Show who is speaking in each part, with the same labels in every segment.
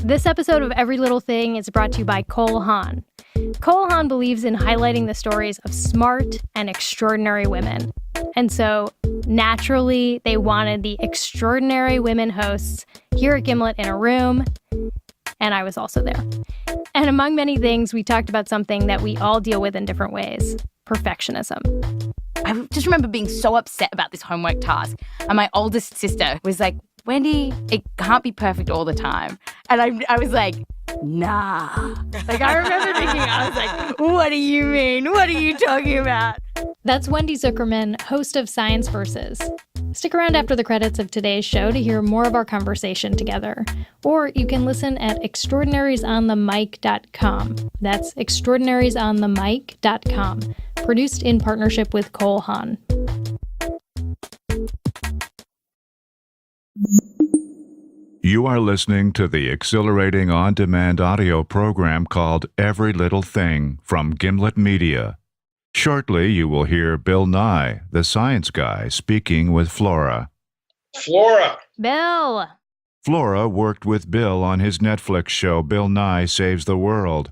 Speaker 1: This episode of Every Little Thing is brought to you by Cole Haan. Cole Haan believes in highlighting the stories of smart and extraordinary women. And so, naturally, they wanted the extraordinary women hosts here at Gimlet in a room, and I was also there. And among many things, we talked about something that we all deal with in different ways: perfectionism.
Speaker 2: I just remember being so upset about this homework task. And my oldest sister was like, Wendy, it can't be perfect all the time. And I was like, nah. Like, I remember thinking, I was like, what do you mean? What are you talking about?
Speaker 1: That's Wendy Zuckerman, host of Science Versus. Stick around after the credits of today's show to hear more of our conversation together. Or you can listen at extraordinariesonthemic.com. That's extraordinariesonthemic.com. Produced in partnership with Cole Haan.
Speaker 3: You are listening to the exhilarating on-demand audio program called Every Little Thing from Gimlet Media. Shortly, you will hear Bill Nye, the Science Guy, speaking with Flora.
Speaker 4: Flora!
Speaker 1: Bill!
Speaker 3: Flora worked with Bill on his Netflix show Bill Nye Saves the World.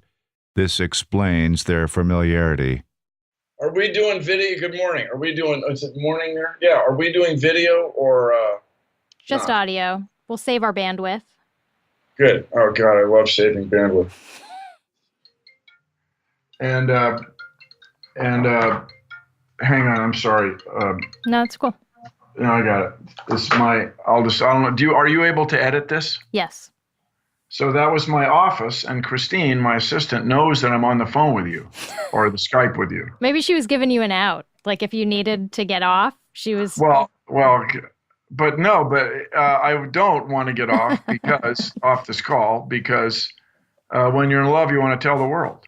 Speaker 3: This explains their familiarity.
Speaker 4: Are we doing video? Good morning. Are we doing, is it morning there? Yeah, are we doing video or?
Speaker 1: Just audio. We'll save our bandwidth.
Speaker 4: Good. Oh, God, I love saving bandwidth. And hang on, I'm sorry.
Speaker 1: No, it's cool.
Speaker 4: No, I got it. This is I don't know, are you able to edit this?
Speaker 1: Yes.
Speaker 4: So that was my office, and Christine, my assistant, knows that I'm on the phone with you, or the Skype with you.
Speaker 1: Maybe she was giving you an out. Like, if you needed to get off, she was...
Speaker 4: But I don't want to get off off this call because when you're in love, you want to tell the world.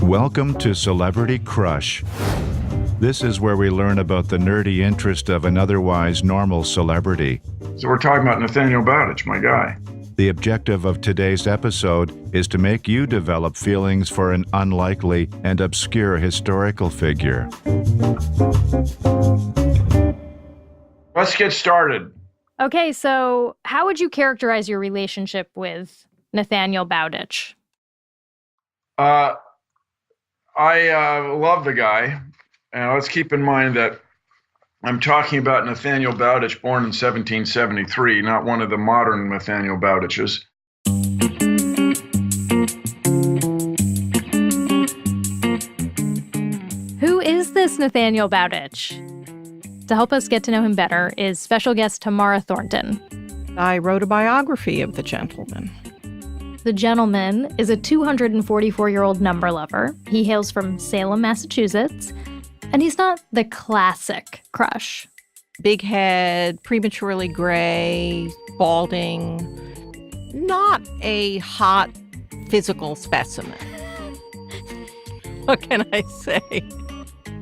Speaker 3: Welcome to Celebrity Crush. This is where we learn about the nerdy interest of an otherwise normal celebrity.
Speaker 4: So we're talking about Nathaniel Bowditch, my guy.
Speaker 3: The objective of today's episode is to make you develop feelings for an unlikely and obscure historical figure.
Speaker 4: Let's get started.
Speaker 1: Okay, so how would you characterize your relationship with Nathaniel Bowditch?
Speaker 4: I love the guy. And let's keep in mind that I'm talking about Nathaniel Bowditch, born in 1773, not one of the modern Nathaniel Bowditches.
Speaker 1: Who is this Nathaniel Bowditch? To help us get to know him better is special guest Tamara Thornton.
Speaker 5: I wrote a biography of the gentleman.
Speaker 1: The gentleman is a 244-year-old number lover. He hails from Salem, Massachusetts. And he's not the classic crush.
Speaker 5: Big head, prematurely gray, balding. Not a hot physical specimen. What can I say?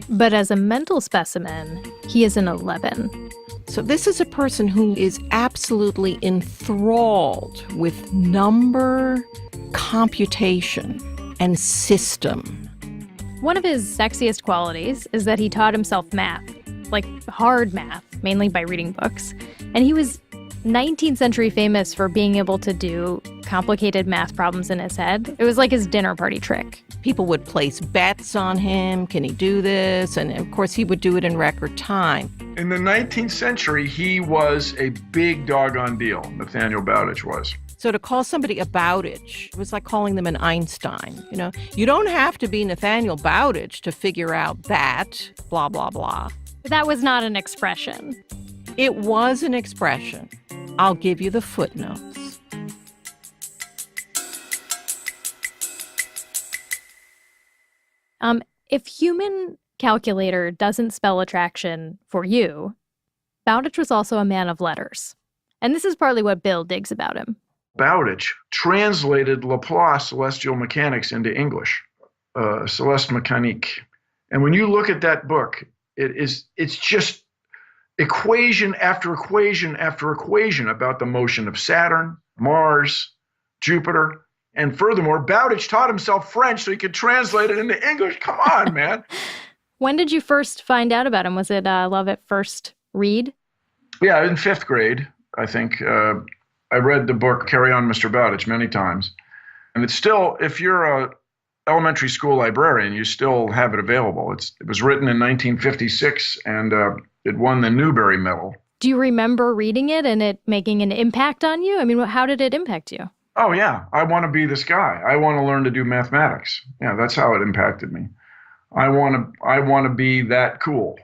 Speaker 1: But as a mental specimen, he is an 11.
Speaker 5: So this is a person who is absolutely enthralled with number, computation, and system.
Speaker 1: One of his sexiest qualities is that he taught himself math, like hard math, mainly by reading books. And he was 19th century famous for being able to do complicated math problems in his head. It was like his dinner party trick.
Speaker 5: People would place bets on him. Can he do this? And of course, he would do it in record time.
Speaker 4: In the 19th century, he was a big doggone deal, Nathaniel Bowditch was.
Speaker 5: So to call somebody a Bowditch, it was like calling them an Einstein. You know, you don't have to be Nathaniel Bowditch to figure out that, blah, blah, blah.
Speaker 1: That was not an expression.
Speaker 5: It was an expression. I'll give you the footnotes.
Speaker 1: If human calculator doesn't spell attraction for you, Bowditch was also a man of letters. And this is partly what Bill digs about him.
Speaker 4: Bowditch translated Laplace celestial mechanics into English, Celeste Mécanique. And when you look at that book, it's just equation after equation after equation about the motion of Saturn, Mars, Jupiter. And furthermore, Bowditch taught himself French so he could translate it into English. Come on, man.
Speaker 1: When did you first find out about him? Was it love at first read?
Speaker 4: Yeah, in fifth grade, I think, I read the book Carry On, Mr. Bowditch many times. And it's still, if you're a elementary school librarian, you still have it available. It was written in 1956, and it won the Newbery Medal.
Speaker 1: Do you remember reading it and it making an impact on you? I mean, how did it impact you?
Speaker 4: Oh, yeah. I want to be this guy. I want to learn to do mathematics. Yeah, that's how it impacted me. I want to be that cool.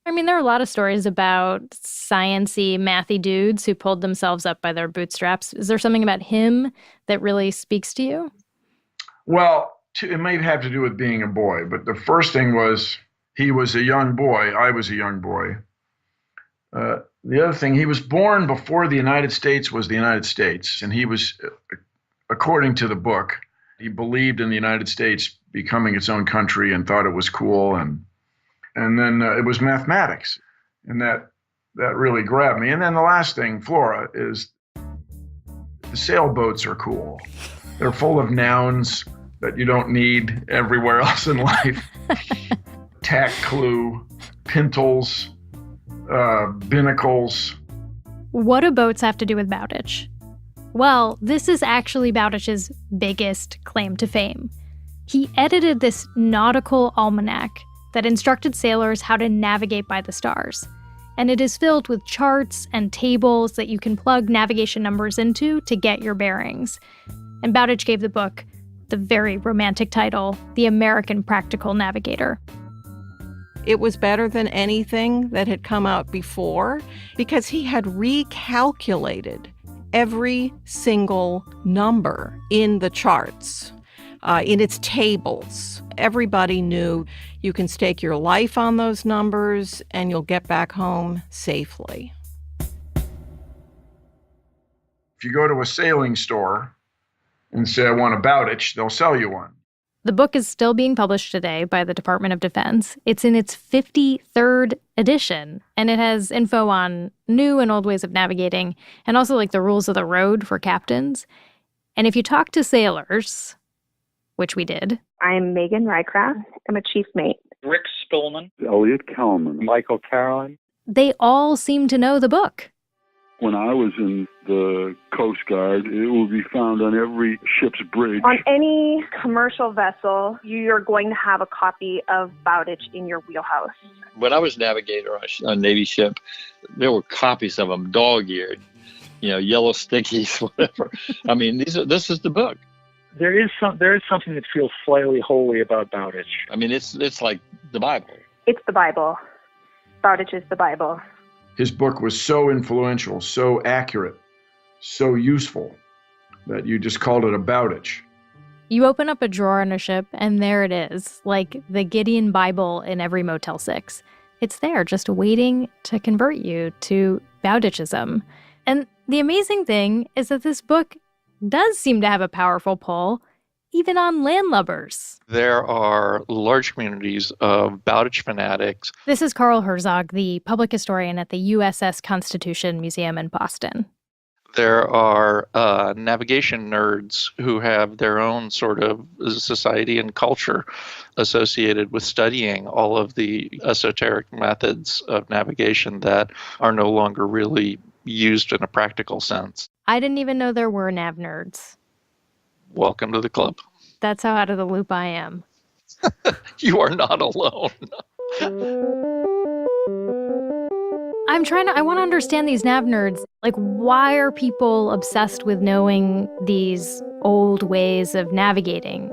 Speaker 1: I mean, there are a lot of stories about science-y, mathy dudes who pulled themselves up by their bootstraps. Is there something about him that really speaks to you?
Speaker 4: Well, it may have to do with being a boy, but the first thing was he was a young boy. I was a young boy. The other thing, he was born before the United States was the United States, and he was, according to the book, he believed in the United States becoming its own country and thought it was cool, and then it was mathematics, and that really grabbed me. And then the last thing, Flora, is the sailboats are cool. They're full of nouns that you don't need everywhere else in life. Tack clue, pintles, binnacles.
Speaker 1: What do boats have to do with Bowditch? Well, this is actually Bowditch's biggest claim to fame. He edited this nautical almanac that instructed sailors how to navigate by the stars. And it is filled with charts and tables that you can plug navigation numbers into to get your bearings. And Bowditch gave the book the very romantic title, The American Practical Navigator.
Speaker 5: It was better than anything that had come out before because he had recalculated every single number in the charts, in its tables. Everybody knew you can stake your life on those numbers and you'll get back home safely.
Speaker 4: If you go to a sailing store and say, I want a Bowditch, they'll sell you one.
Speaker 1: The book is still being published today by the Department of Defense. It's in its 53rd edition, and it has info on new and old ways of navigating, and also like the rules of the road for captains. And if you talk to sailors, which we did.
Speaker 6: I'm Megan Rycraft. I'm a chief mate.
Speaker 7: Rick Stolman.
Speaker 8: Elliot Kellman.
Speaker 7: Michael Caroline.
Speaker 1: They all seem to know the book.
Speaker 8: When I was in the Coast Guard, it will be found on every ship's bridge.
Speaker 6: On any commercial vessel, you're going to have a copy of Bowditch in your wheelhouse.
Speaker 7: When I was navigator on a Navy ship, there were copies of them, dog-eared, yellow stickies, whatever. I mean, this is the book.
Speaker 9: There is something that feels slightly holy about Bowditch.
Speaker 7: I mean, it's like the Bible.
Speaker 6: It's the Bible. Bowditch is the Bible.
Speaker 4: His book was so influential, so accurate, so useful that you just called it a Bowditch.
Speaker 1: You open up a drawer on a ship, and there it is, like the Gideon Bible in every Motel 6. It's there, just waiting to convert you to Bowditchism. And the amazing thing is that this book does seem to have a powerful pull, even on landlubbers.
Speaker 10: There are large communities of Bowditch fanatics.
Speaker 1: This is Carl Herzog, the public historian at the USS Constitution Museum in Boston.
Speaker 10: There are navigation nerds who have their own sort of society and culture associated with studying all of the esoteric methods of navigation that are no longer really used in a practical sense.
Speaker 1: I didn't even know there were nav nerds.
Speaker 10: Welcome to the club.
Speaker 1: That's how out of the loop I am.
Speaker 10: You are not alone.
Speaker 1: I want to understand these nav nerds. Like, why are people obsessed with knowing these old ways of navigating?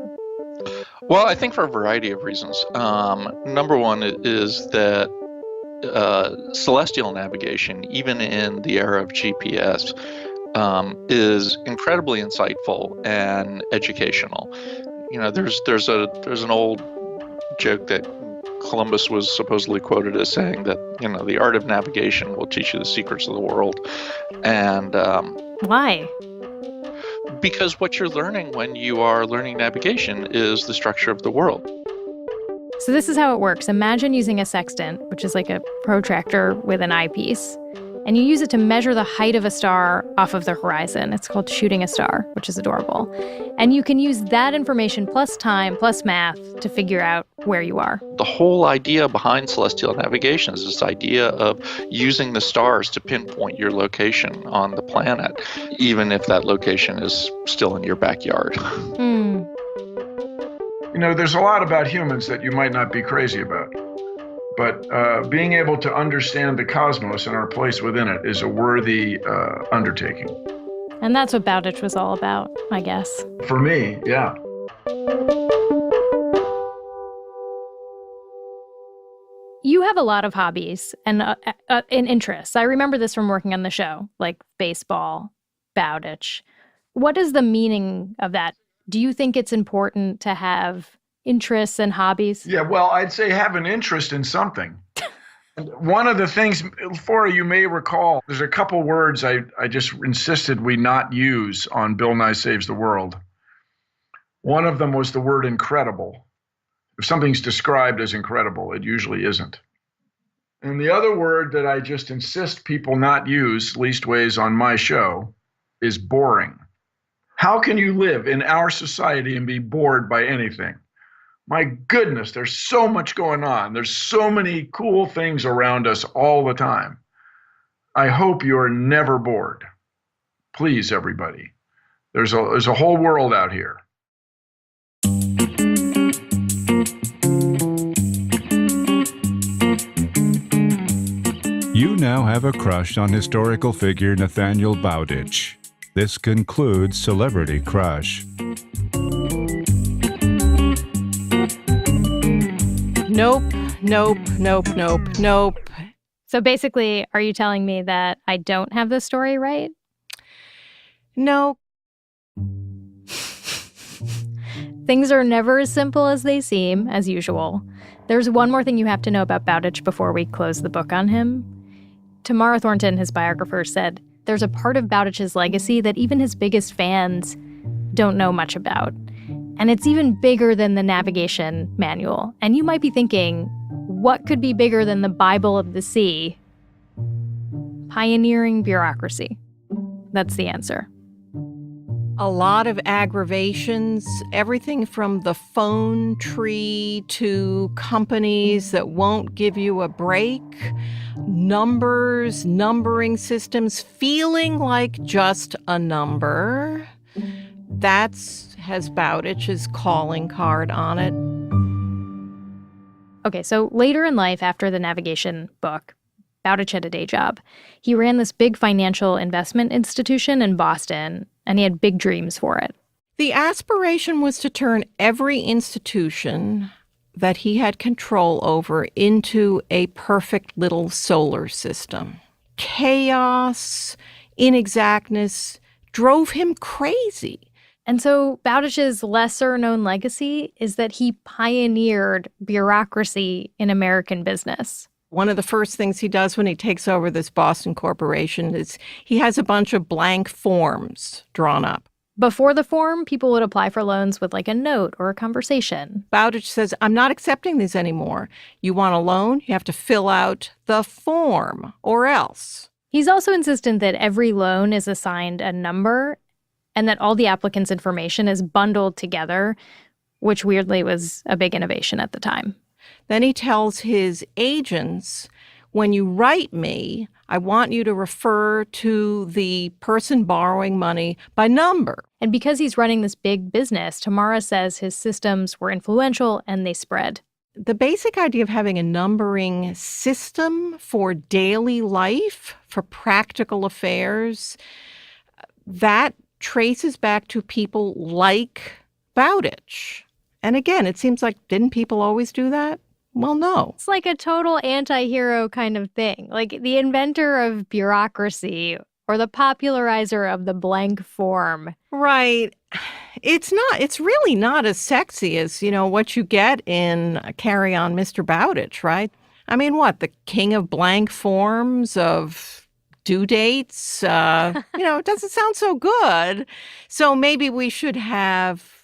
Speaker 10: Well, I think for a variety of reasons. Number one is that celestial navigation, even in the era of GPS, is incredibly insightful and educational. There's an old joke that Columbus was supposedly quoted as saying that, the art of navigation will teach you the secrets of the world. And
Speaker 1: why?
Speaker 10: Because what you're learning when you are learning navigation is the structure of the world.
Speaker 1: So this is how it works. Imagine using a sextant, which is like a protractor with an eyepiece, and you use it to measure the height of a star off of the horizon. It's called shooting a star, which is adorable. And you can use that information plus time plus math to figure out where you are.
Speaker 10: The whole idea behind celestial navigation is this idea of using the stars to pinpoint your location on the planet, even if that location is still in your backyard.
Speaker 4: You know, there's a lot about humans that you might not be crazy about. But being able to understand the cosmos and our place within it is a worthy undertaking.
Speaker 1: And that's what Bowditch was all about, I guess.
Speaker 4: For me, yeah.
Speaker 1: You have a lot of hobbies and interests. I remember this from working on the show, like baseball, Bowditch. What is the meaning of that? Do you think it's important to have interests and hobbies?
Speaker 4: Yeah, well, I'd say have an interest in something. One of the things, Flora, you may recall, there's a couple words I just insisted we not use on Bill Nye Saves the World. One of them was the word incredible. If something's described as incredible, it usually isn't. And the other word that I just insist people not use, leastways on my show, is boring. How can you live in our society and be bored by anything? My goodness, there's so much going on. There's so many cool things around us all the time. I hope you're never bored. Please, everybody. There's a whole world out here.
Speaker 3: You now have a crush on historical figure Nathaniel Bowditch. This concludes Celebrity Crush.
Speaker 5: Nope, nope, nope, nope, nope.
Speaker 1: So basically, are you telling me that I don't have the story right?
Speaker 5: No.
Speaker 1: Things are never as simple as they seem, as usual. There's one more thing you have to know about Bowditch before we close the book on him. Tamara Thornton, his biographer, said there's a part of Bowditch's legacy that even his biggest fans don't know much about. And it's even bigger than the navigation manual. And you might be thinking, what could be bigger than the Bible of the sea? Pioneering bureaucracy. That's the answer.
Speaker 5: A lot of aggravations, everything from the phone tree to companies that won't give you a break, numbers, numbering systems, feeling like just a number. Has Bowditch's calling card on it.
Speaker 1: Okay, so later in life, after the navigation book, Bowditch had a day job. He ran this big financial investment institution in Boston, and he had big dreams for it.
Speaker 5: The aspiration was to turn every institution that he had control over into a perfect little solar system. Chaos, inexactness drove him crazy.
Speaker 1: And so Bowditch's lesser-known legacy is that he pioneered bureaucracy in American business.
Speaker 5: One of the first things he does when he takes over this Boston corporation is he has a bunch of blank forms drawn up.
Speaker 1: Before the form, people would apply for loans with like a note or a conversation.
Speaker 5: Bowditch says, I'm not accepting these anymore. You want a loan? You have to fill out the form or else.
Speaker 1: He's also insistent that every loan is assigned a number and that all the applicants' information is bundled together, which weirdly was a big innovation at the time.
Speaker 5: Then he tells his agents, when you write me, I want you to refer to the person borrowing money by number.
Speaker 1: And because he's running this big business, Tamara says his systems were influential and they spread.
Speaker 5: The basic idea of having a numbering system for daily life, for practical affairs, that traces back to people like Bowditch. And again, it seems like, didn't people always do that? Well, no.
Speaker 1: It's like a total anti-hero kind of thing. Like the inventor of bureaucracy or the popularizer of the blank form.
Speaker 5: Right. It's really not as sexy as, what you get in Carry On Mr. Bowditch, right? I mean, what? The king of blank forms, of due dates? It doesn't sound so good. So maybe we should have,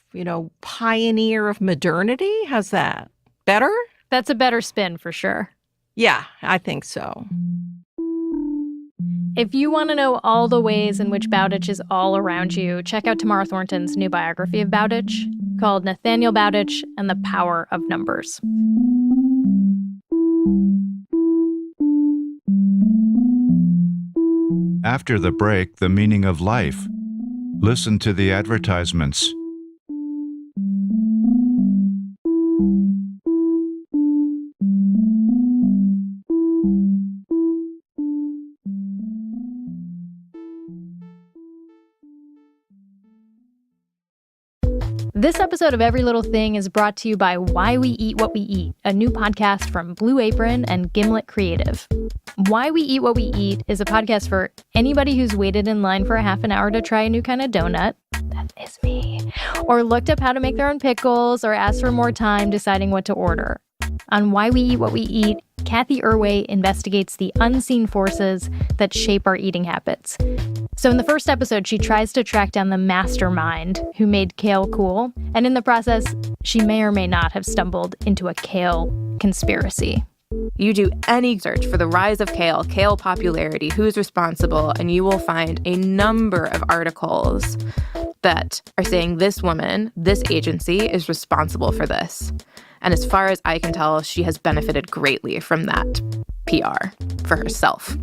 Speaker 5: pioneer of modernity. How's that? Better?
Speaker 1: That's a better spin for sure.
Speaker 5: Yeah, I think so.
Speaker 1: If you want to know all the ways in which Bowditch is all around you, check out Tamara Thornton's new biography of Bowditch called Nathaniel Bowditch and the Power of Numbers.
Speaker 3: After the break, the meaning of life. Listen to the advertisements.
Speaker 1: This episode of Every Little Thing is brought to you by Why We Eat What We Eat, a new podcast from Blue Apron and Gimlet Creative. Why We Eat What We Eat is a podcast for anybody who's waited in line for a half an hour to try a new kind of donut. That is me. Or looked up how to make their own pickles or asked for more time deciding what to order. On Why We Eat What We Eat, Kathy Irway investigates the unseen forces that shape our eating habits. So in the first episode, she tries to track down the mastermind who made kale cool. And in the process, she may or may not have stumbled into a kale conspiracy.
Speaker 2: You do any search for the rise of kale, kale popularity, who's responsible, and you will find a number of articles that are saying this woman, this agency is responsible for this. And as far as I can tell, she has benefited greatly from that PR for herself.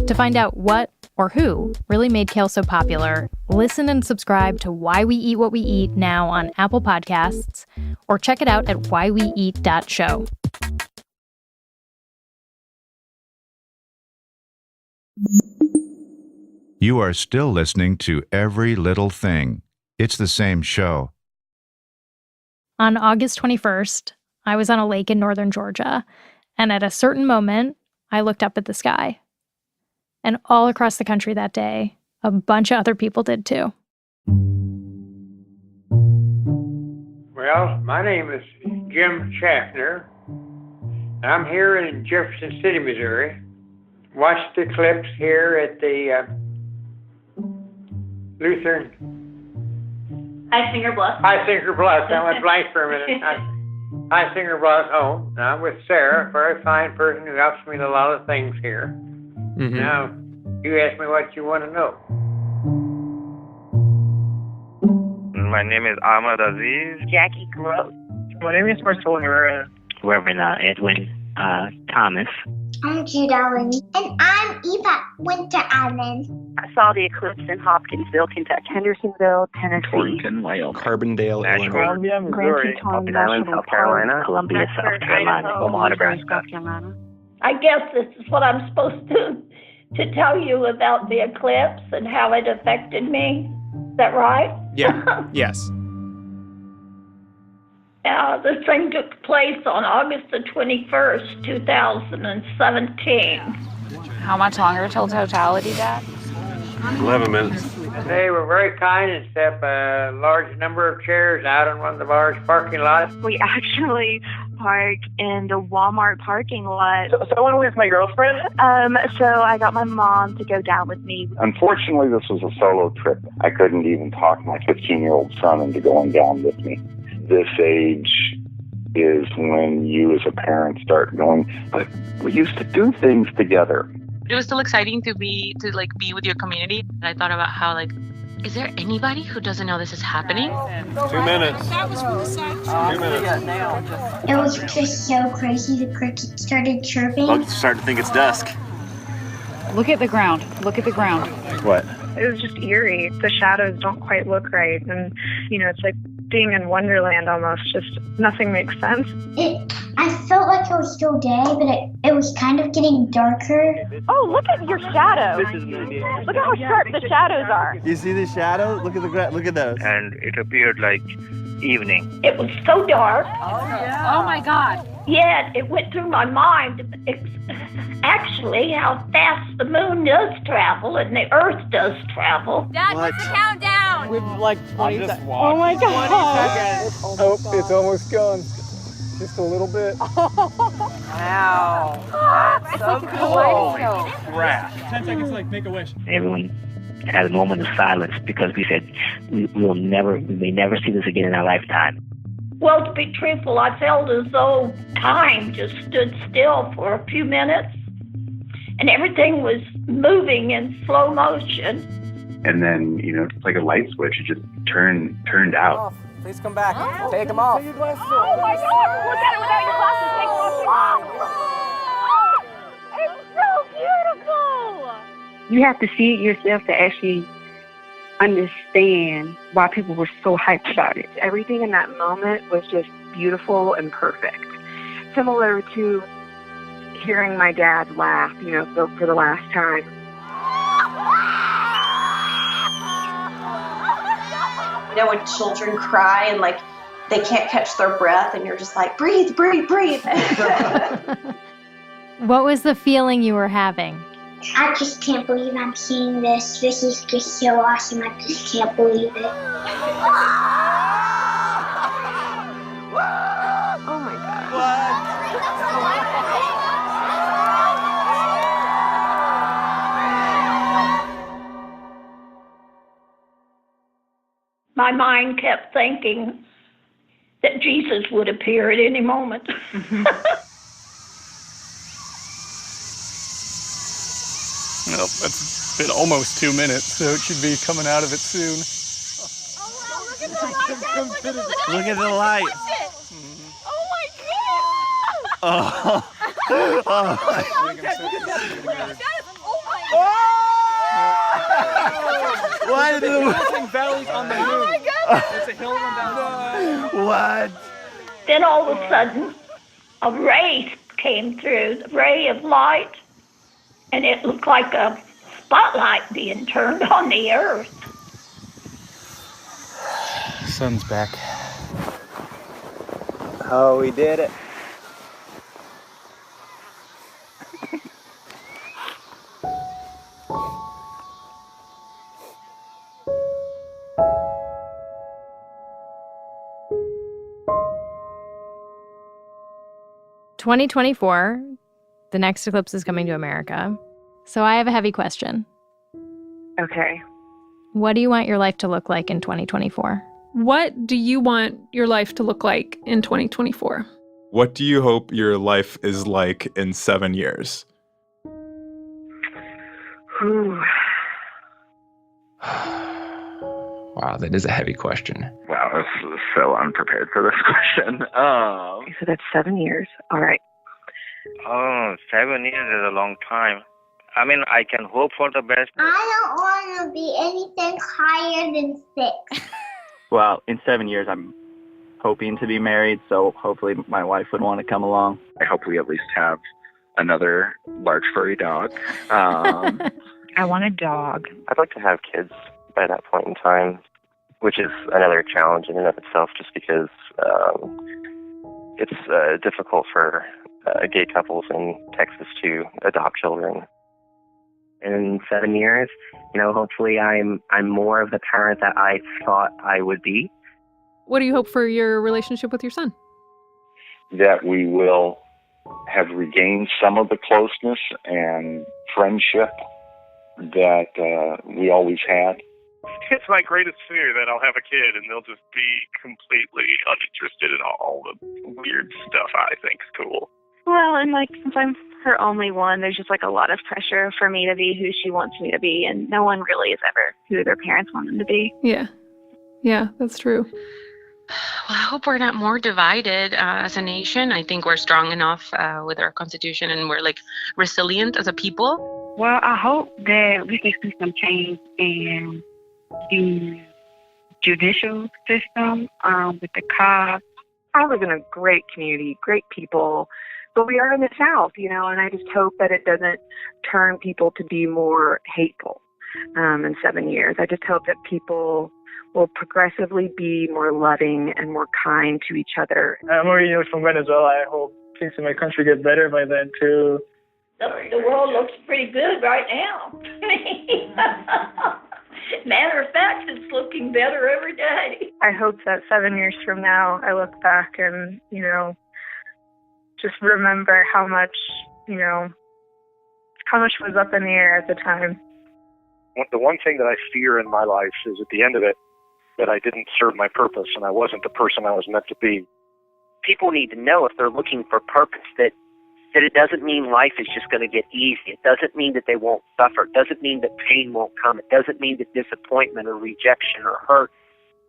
Speaker 1: To find out what or who really made kale so popular, listen and subscribe to Why We Eat What We Eat now on Apple Podcasts, or check it out at whyweeat.show.
Speaker 3: You are still listening to Every Little Thing. It's the same show.
Speaker 1: On August 21st, I was on a lake in northern Georgia, and at a certain moment, I looked up at the sky. And all across the country that day, a bunch of other people did too.
Speaker 11: Well, my name is Jim Schaffner. I'm here in Jefferson City, Missouri. Watched the eclipse here at the Lutheran.
Speaker 12: Icinger Bluff.
Speaker 11: Icinger Bluff. I went blank for a minute. Icinger Bluff home. Now I'm with Sarah, a very fine person who helps me in a lot of things here. Mm-hmm. Now, you ask me what you want to know.
Speaker 13: My name is Ahmad Aziz.
Speaker 12: Jackie Gross.
Speaker 9: My name is Marcel Herrera.
Speaker 14: Reverend Edwin Thomas.
Speaker 15: I'm Jude Allen. And I'm Eva Winter Allen.
Speaker 12: I saw the eclipse in Hopkinsville, Kentucky. Hendersonville, Tennessee.
Speaker 14: Torrington, Wyoming.
Speaker 16: Carbondale, Illinois.
Speaker 9: Columbia, Missouri.
Speaker 14: Grand Island, South Carolina. Columbia, South Carolina. Omaha, Nebraska.
Speaker 12: I guess this is what I'm supposed to tell you about the eclipse and how it affected me. Is that right?
Speaker 16: Yeah. Yes.
Speaker 12: This thing took place on August the 21st, 2017.
Speaker 2: How much longer till totality, Dad?
Speaker 8: 11 minutes.
Speaker 11: They were very kind and set up a large number of chairs out in one of the large parking lots.
Speaker 6: We actually parked in the Walmart parking lot.
Speaker 9: So I went with my girlfriend?
Speaker 6: So I got my mom to go down with me.
Speaker 17: Unfortunately, this was a solo trip. I couldn't even talk my 15-year-old son into going down with me. This age is when you as a parent start going, but we used to do things together.
Speaker 18: It was still exciting to be with your community. I thought about how is there anybody who doesn't know this is happening?
Speaker 8: 2 minutes. That was really sad. 2 minutes.
Speaker 15: It was just so crazy. The crickets started chirping.
Speaker 16: Bugs start to think it's dusk.
Speaker 19: Look at the ground. Look at the ground.
Speaker 16: What?
Speaker 6: It was just eerie. The shadows don't quite look right. And, it's like being in Wonderland almost. Just nothing makes sense.
Speaker 15: I felt like it was still day, but it was kind of getting darker.
Speaker 6: Oh, look at your shadow. Look at how sharp the shadows are.
Speaker 16: You see the shadows? Look at the ground. Look at those.
Speaker 13: And it appeared like evening.
Speaker 12: It was so dark.
Speaker 19: Oh, yeah. Oh, my God.
Speaker 12: Yet it went through my mind actually how fast the moon does travel and the earth does travel.
Speaker 19: Dad, what's the countdown?
Speaker 9: With 20 seconds.
Speaker 19: Oh my God.
Speaker 9: Oh, it's almost gone. Just a little bit.
Speaker 19: Wow. That's so cool.
Speaker 16: Holy crap.
Speaker 9: 10 seconds, make a wish.
Speaker 14: Everyone had a moment of silence because we said we may never see this again in our lifetime.
Speaker 12: Well, to be truthful, I felt as though time just stood still for a few minutes. and everything was moving in slow motion.
Speaker 20: And then, it's like a light switch. It just turned out.
Speaker 16: Please come back. Take them off.
Speaker 19: Oh my God! Look at it without your glasses. Take them off. It's so beautiful.
Speaker 21: You have to see it yourself to actually understand why people were so hyped about it. Everything in that moment was just beautiful and perfect. Similar to hearing my dad laugh, for the last time.
Speaker 22: When children cry and like they can't catch their breath and you're just like, breathe, breathe, breathe.
Speaker 1: What was the feeling you were having?
Speaker 15: I just can't believe I'm seeing this. This is just so awesome. I just can't believe it.
Speaker 21: Oh my God.
Speaker 12: My mind kept thinking that Jesus would appear at any moment.
Speaker 23: Well, that's been almost 2 minutes, so it should be coming out of it soon.
Speaker 16: Look at the light.
Speaker 19: Oh my God!
Speaker 16: Oh. Why did the
Speaker 23: valley's on the moon?
Speaker 19: Oh my God!
Speaker 23: It's a hill run down.
Speaker 16: What?
Speaker 12: Then all of a sudden, a ray came through, the ray of light, and it looked like a spotlight being turned on the earth.
Speaker 23: Sun's back.
Speaker 16: Oh, we did it.
Speaker 1: "2024, the next eclipse is coming to America. So I have a heavy question.
Speaker 21: Okay.
Speaker 1: What do you want your life to look like in 2024?
Speaker 24: What do you want your life to look like in 2024?
Speaker 25: What do you hope your life is like in 7 years?
Speaker 26: Wow, that is a heavy question.
Speaker 27: Wow, this is so unprepared for this question.
Speaker 21: So that's 7 years. All right.
Speaker 13: Oh, 7 years is a long time. I mean, I can hope for the best.
Speaker 15: I don't want to be anything higher than 6.
Speaker 28: Well, in 7 years, I'm hoping to be married, so hopefully my wife would want to come along.
Speaker 17: I hope we at least have another large furry dog.
Speaker 21: I want a dog.
Speaker 29: I'd like to have kids by that point in time, which is another challenge in and of itself, just because it's difficult for gay couples in Texas to adopt children.
Speaker 14: In 7 years, hopefully I'm more of the parent that I thought I would be.
Speaker 24: What do you hope for your relationship with your son?
Speaker 17: That we will have regained some of the closeness and friendship that we always had.
Speaker 9: It's my greatest fear that I'll have a kid and they'll just be completely uninterested in all the weird stuff I think is cool.
Speaker 6: Well, and since I'm her only one, there's just a lot of pressure for me to be who she wants me to be, and no one really is ever who their parents want them to be.
Speaker 24: Yeah, that's true.
Speaker 18: Well, I hope we're not more divided as a nation. I think we're strong enough with our constitution, and we're resilient as a people.
Speaker 21: Well, I hope that we can see some change in the judicial system, with the cops. I live in a great community, great people, but we are in the South, and I just hope that it doesn't turn people to be more hateful in 7 years. I just hope that people will progressively be more loving and more kind to each other.
Speaker 9: I'm originally from Venezuela. I hope things in my country get better by then, too.
Speaker 12: The world looks pretty good right now. Matter of fact, it's looking better every day.
Speaker 6: I hope that 7 years from now, I look back and, just remember how much was up in the air at the time.
Speaker 9: The one thing that I fear in my life is at the end of it, that I didn't serve my purpose and I wasn't the person I was meant to be.
Speaker 14: People need to know if they're looking for purpose that
Speaker 2: that it doesn't mean life is just going to get easy. It doesn't mean that they won't suffer. It doesn't mean that pain won't come. It doesn't mean that disappointment or rejection or hurt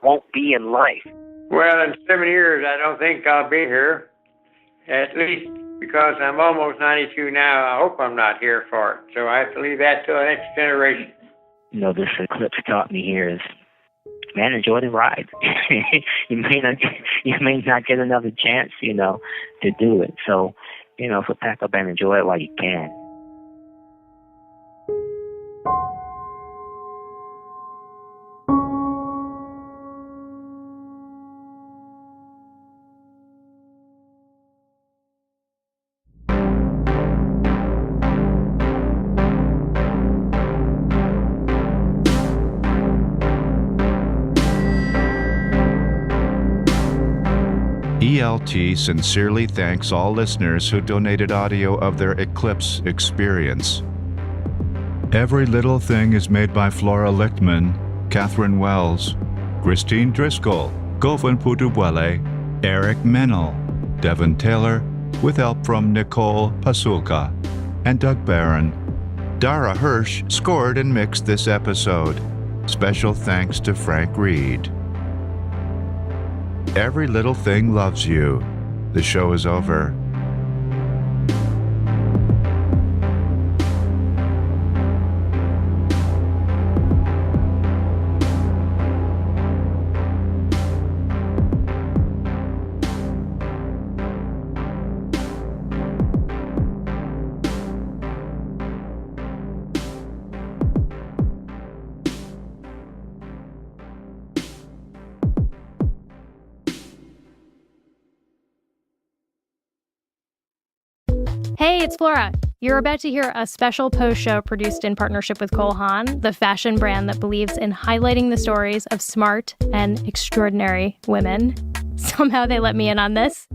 Speaker 2: won't be in life.
Speaker 3: Well, in 7 years, I don't think I'll be here. At least because I'm almost 92 now. I hope I'm not here for it. So I have to leave that to the next generation.
Speaker 14: You know, this eclipse taught me here is, man, enjoy the ride. you may not get another chance, you know, to do it. So, you know, so pack up and enjoy it while you can.
Speaker 4: ELT sincerely thanks all listeners who donated audio of their eclipse experience. Every Little Thing is made by Flora Lichtman, Catherine Wells, Christine Driscoll, Govan Putubuele, Eric Mennel, Devin Taylor, with help from Nicole Pasulka, and Doug Barron. Dara Hirsch scored and mixed this episode. Special thanks to Frank Reed. Every Little Thing loves you. The show is over.
Speaker 1: Hey, it's Flora. You're about to hear a special post show produced in partnership with Cole Haan, the fashion brand that believes in highlighting the stories of smart and extraordinary women. Somehow they let me in on this.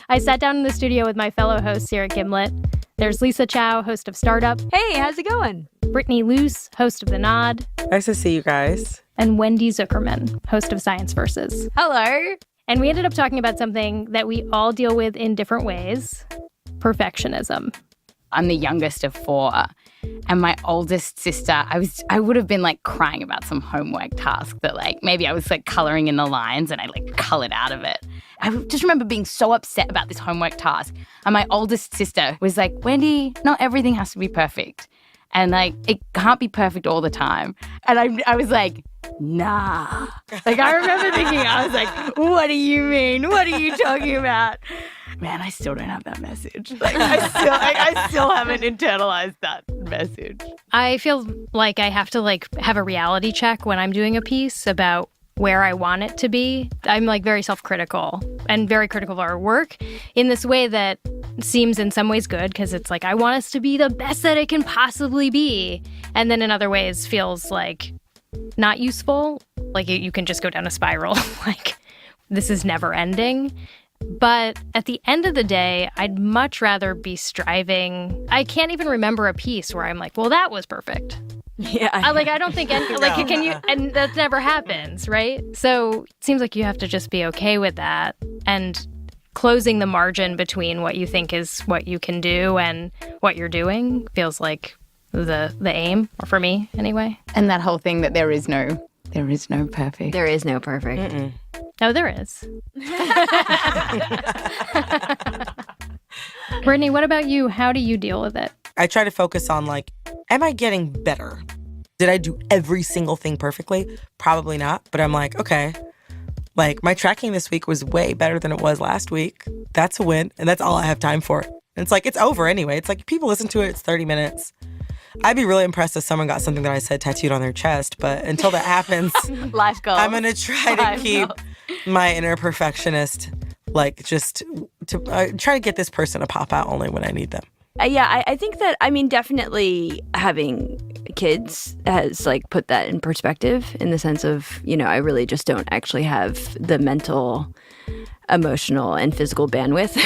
Speaker 1: I sat down in the studio with my fellow hosts here at Gimlet. There's Lisa Chow, host of Startup.
Speaker 5: Hey, how's it going?
Speaker 1: Brittany Luce, host of The Nod.
Speaker 7: Nice to see you guys.
Speaker 1: And Wendy Zuckerman, host of Science Versus.
Speaker 5: Hello.
Speaker 1: And we ended up talking about something that we all deal with in different ways. Perfectionism.
Speaker 5: I'm the youngest of 4, and my oldest sister, I would have been like crying about some homework task that like maybe I was like coloring in the lines and I like colored out of it. I just remember being so upset about this homework task, and my oldest sister was like, Wendy, not everything has to be perfect, and like it can't be perfect all the time. And I was like, nah. Like I remember thinking, I was like, what do you mean? What are you talking about? Man, I still don't have that message. Like I still haven't internalized that message.
Speaker 1: I feel like I have to like have a reality check when I'm doing a piece about where I want it to be. I'm like very self-critical and very critical of our work in this way that seems in some ways good because it's like I want us to be the best that it can possibly be. And then in other ways feels like not useful. Like you can just go down a spiral. Like this is never ending. But at the end of the day, I'd much rather be striving. I can't even remember a piece where I'm like, well, that was perfect.
Speaker 5: Yeah.
Speaker 1: I don't think, can you, and that never happens, right? So it seems like you have to just be okay with that and closing the margin between what you think is what you can do and what you're doing feels like the aim, or for me anyway.
Speaker 5: And that whole thing that there is no perfect.
Speaker 8: There is no perfect.
Speaker 7: Mm-mm.
Speaker 1: No, there is. Brittany, what about you? How do you deal with it?
Speaker 7: I try to focus on like, am I getting better? Did I do every single thing perfectly? Probably not. But I'm like, okay, like my tracking this week was way better than it was last week. That's a win. And that's all I have time for. And it's like, it's over anyway. It's like people listen to it. It's 30 minutes. I'd be really impressed if someone got something that I said tattooed on their chest. But until that happens,
Speaker 5: life goals.
Speaker 7: I'm going to try to keep my inner perfectionist, like just to try to get this person to pop out only when I need them.
Speaker 8: Yeah, I think that, I mean, definitely having kids has like put that in perspective in the sense of, you know, I really just don't actually have the mental, emotional, and physical bandwidth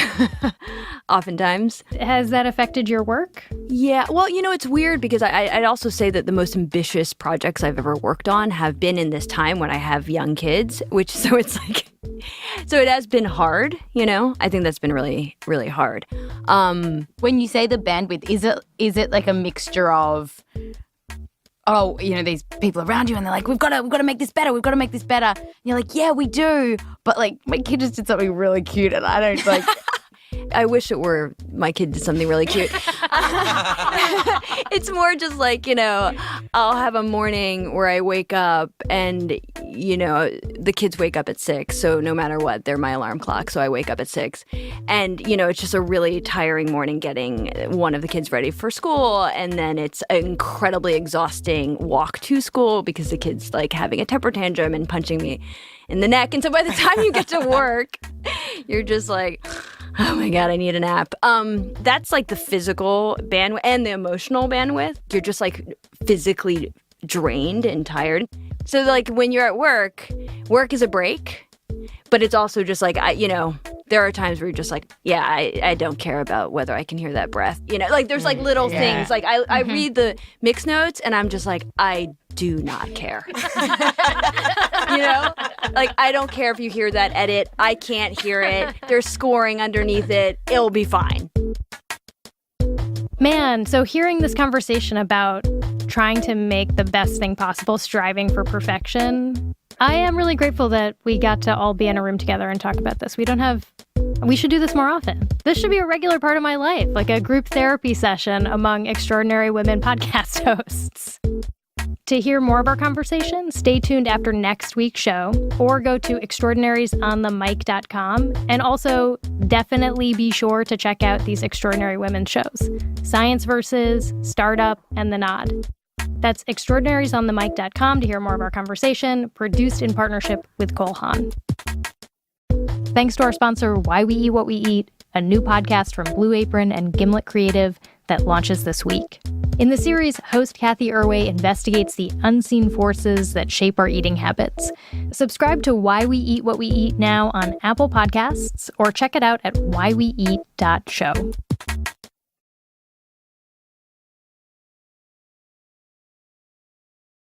Speaker 8: oftentimes.
Speaker 1: Has that affected your work?
Speaker 8: Yeah, well, you know, it's weird because I'd also say that the most ambitious projects I've ever worked on have been in this time when I have young kids, so it's like, So it has been hard, you know? I think that's been really, really hard.
Speaker 5: When you say the bandwidth, is it like a mixture of, oh, you know, these people around you and they're like, we've got to make this better. And you're like, yeah, we do. But like, my kid just did something really cute and I don't like...
Speaker 8: I wish it were my kid did something really cute. It's more just like, you know, I'll have a morning where I wake up and, you know, the kids wake up at 6. So no matter what, they're my alarm clock. So I wake up at 6. And, you know, it's just a really tiring morning getting one of the kids ready for school. And then it's an incredibly exhausting walk to school because the kid's like having a temper tantrum and punching me in the neck. And so by the time you get to work, you're just like... oh my God, I need a nap. That's like the physical bandwidth and the emotional bandwidth. You're just like physically drained and tired. So like when you're at work is a break, but it's also just like, you know, there are times where you're just like, yeah, I don't care about whether I can hear that breath. You know, like there's like little things. Like I read the mix notes and I'm just like, I do not care. You know? Like, I don't care if you hear that edit. I can't hear it. There's scoring underneath it. It'll be fine.
Speaker 1: Man, so hearing this conversation about trying to make the best thing possible, striving for perfection, I am really grateful that we got to all be in a room together and talk about this. We should do this more often. This should be a regular part of my life, like a group therapy session among extraordinary women podcast hosts. To hear more of our conversation, stay tuned after next week's show or go to extraordinariesonthemic.com. And also definitely be sure to check out these Extraordinary Women shows, Science Versus, Startup, and The Nod. That's extraordinariesonthemic.com to hear more of our conversation, produced in partnership with Cole Haan. Thanks to our sponsor, Why We Eat What We Eat, a new podcast from Blue Apron and Gimlet Creative that launches this week. In the series, host Kathy Irway investigates the unseen forces that shape our eating habits. Subscribe to Why We Eat What We Eat now on Apple Podcasts or check it out at whyweeat.show.